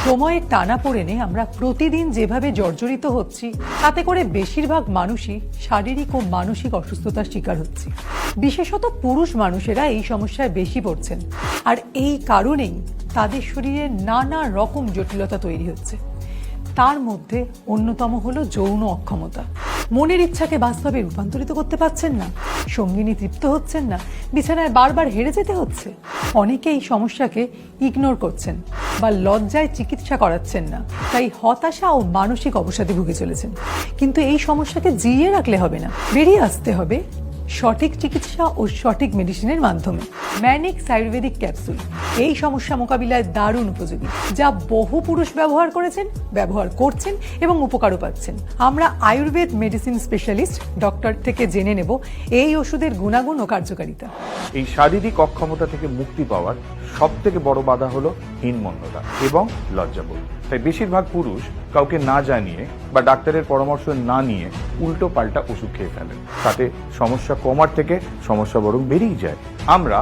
সময়ের টানাপোড়েনে আমরা প্রতিদিন যেভাবে জর্জরিত হচ্ছি তাতে করে বেশিরভাগ মানুষই শারীরিক ও মানসিক অসুস্থতার শিকার হচ্ছে। বিশেষত পুরুষ মানুষেরা এই সমস্যায় বেশি পড়ছেন, আর এই কারণেই তাদের শরীরে নানা রকম জটিলতা তৈরি হচ্ছে। তার মধ্যে অন্যতম হলো যৌন অক্ষমতা। মনের ইচ্ছাকে বাস্তবে রূপান্তরিত করতে পারছেন না, সঙ্গিনী তৃপ্ত হচ্ছেন না, বিছানায় বারবার হেরে যেতে হচ্ছে। অনেকে এই সমস্যাকে ইগনোর করছেন বা লজ্জায় চিকিৎসা করাচ্ছেন না, তাই হতাশা ও মানসিক অবসাদে ভুগে চলেছেন। কিন্তু এই সমস্যাকে জিইয়ে রাখলে হবে না, বেরিয়ে আসতে হবে সঠিক চিকিৎসা ও সঠিক মেডিসিনের মাধ্যমে। ম্যানিক্স আয়ুর্বেদিক ক্যাপসুল এই সমস্যা মোকাবিলায় দারুণ উপযোগী, যা বহু পুরুষ ব্যবহার করেছেন, ব্যবহার করছেন এবং উপকারও পাচ্ছেন। আমরা আয়ুর্বেদ মেডিসিন স্পেশালিস্ট ডক্টর থেকে জেনে নেব এই ওষুধের গুণাগুণ ও কার্যকারিতা। এই শারীরিক অক্ষমতা থেকে মুক্তি পাওয়ার সব থেকে বড় বাধা হলো হীনমন্যতা এবং লজ্জাবোধ। তাই বেশিরভাগ পুরুষ কাউকে না জানিয়ে বা ডাক্তারের পরামর্শ না নিয়ে উল্টো পাল্টা ওষুধ খেয়ে ফেলেন। তাতে সমস্যা কমার থেকে সমস্যা বরং বেড়েই যায়। আমরা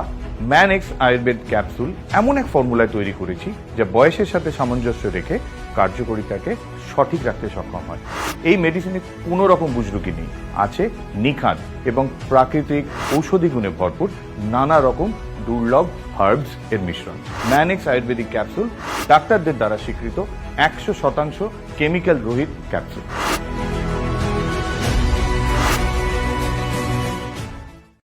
ম্যানেক্স আয়ুর্বেদ ক্যাপসুল এমন এক ফর্মুলায় তৈরি করেছি যা বয়সের সাথে সামঞ্জস্য রেখে কার্যকারিতাকে সঠিক রাখতে সক্ষম হয়। এই মেডিসিনে কোনো রকম বুজরুকি নেই, আছে নিখাদ এবং প্রাকৃতিক ঔষধি গুণে ভরপুর নানা রকম দুর্লভ হার্বস এর মিশ্রণ। ম্যানেক্স আয়ুর্বেদিক ক্যাপসুল ডাক্তারদের দ্বারা স্বীকৃত 100% কেমিক্যাল রহিত ক্যাপসুল।